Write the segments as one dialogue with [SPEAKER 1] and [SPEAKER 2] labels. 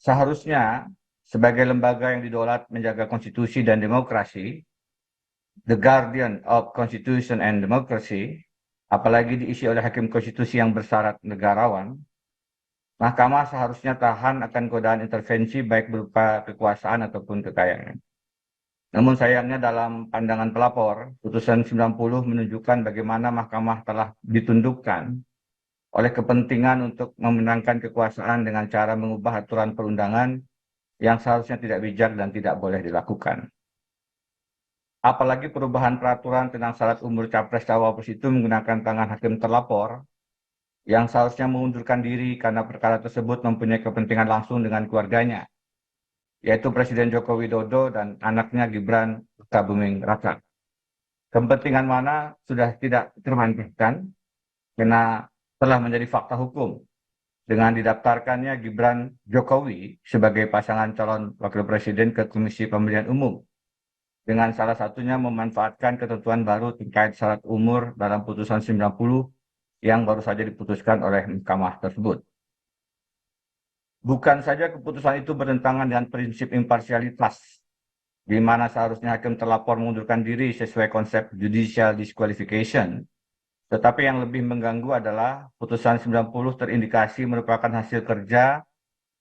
[SPEAKER 1] Seharusnya sebagai lembaga yang didaulat menjaga konstitusi dan demokrasi, the guardian of constitution and democracy, apalagi diisi oleh hakim konstitusi yang bersyarat negarawan, Mahkamah seharusnya tahan akan godaan intervensi baik berupa kekuasaan ataupun kekayaan. Namun sayangnya dalam pandangan pelapor, putusan 90 menunjukkan bagaimana Mahkamah telah ditundukkan oleh kepentingan untuk memenangkan kekuasaan dengan cara mengubah aturan perundangan yang seharusnya tidak bijak dan tidak boleh dilakukan. Apalagi perubahan peraturan tentang syarat umur capres-cawapres itu menggunakan tangan hakim terlapor yang seharusnya mengundurkan diri karena perkara tersebut mempunyai kepentingan langsung dengan keluarganya, yaitu Presiden Joko Widodo dan anaknya Gibran Rakabuming Raka. Kepentingan mana sudah tidak termanfaatkan karena telah menjadi fakta hukum dengan didaftarkannya Gibran Jokowi sebagai pasangan calon wakil presiden ke Komisi Pemilihan Umum, dengan salah satunya memanfaatkan ketentuan baru terkait syarat umur dalam putusan 90 yang baru saja diputuskan oleh Mahkamah tersebut. Bukan saja keputusan itu bertentangan dengan prinsip imparsialitas, di mana seharusnya hakim terlapor mengundurkan diri sesuai konsep judicial disqualification, tetapi yang lebih mengganggu adalah putusan 90 terindikasi merupakan hasil kerja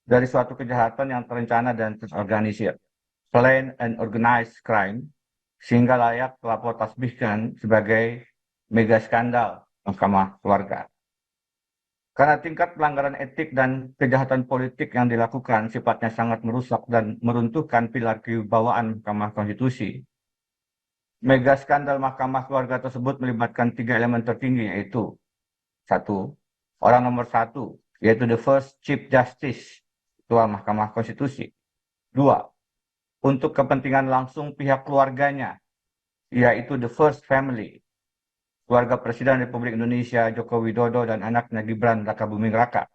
[SPEAKER 1] dari suatu kejahatan yang terencana dan terorganisir, plain and organized crime, sehingga layak pelapor tasbihkan sebagai mega skandal Mahkamah Keluarga. Karena tingkat pelanggaran etik dan kejahatan politik yang dilakukan sifatnya sangat merusak dan meruntuhkan pilar kewibawaan Mahkamah Konstitusi, mega skandal Mahkamah Keluarga tersebut melibatkan 3 elemen tertinggi, yaitu 1. Orang nomor 1, yaitu the first Chief Justice, Ketua Mahkamah Konstitusi. 2. Untuk kepentingan langsung pihak keluarganya, yaitu the first family, keluarga Presiden Republik Indonesia Joko Widodo dan anaknya Gibran Rakabuming Raka.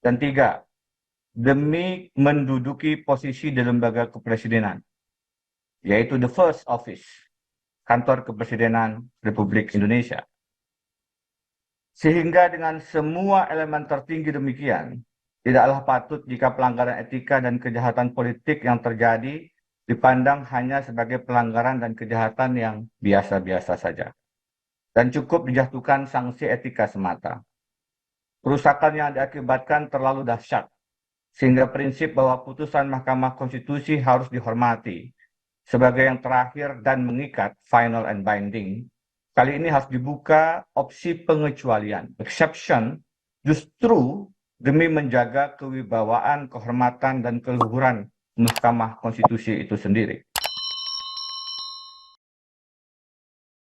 [SPEAKER 1] Dan 3. Demi menduduki posisi di lembaga kepresidenan, yaitu the first office, kantor kepresidenan Republik Indonesia. Sehingga dengan semua elemen tertinggi demikian, tidaklah patut jika pelanggaran etika dan kejahatan politik yang terjadi dipandang hanya sebagai pelanggaran dan kejahatan yang biasa-biasa saja, dan cukup dijatuhkan sanksi etika semata. Kerusakan yang diakibatkan terlalu dahsyat, sehingga prinsip bahwa putusan Mahkamah Konstitusi harus dihormati sebagai yang terakhir dan mengikat, final and binding, kali ini harus dibuka opsi pengecualian, exception, justru demi menjaga kewibawaan, kehormatan, dan keluhuran Mahkamah Konstitusi itu sendiri.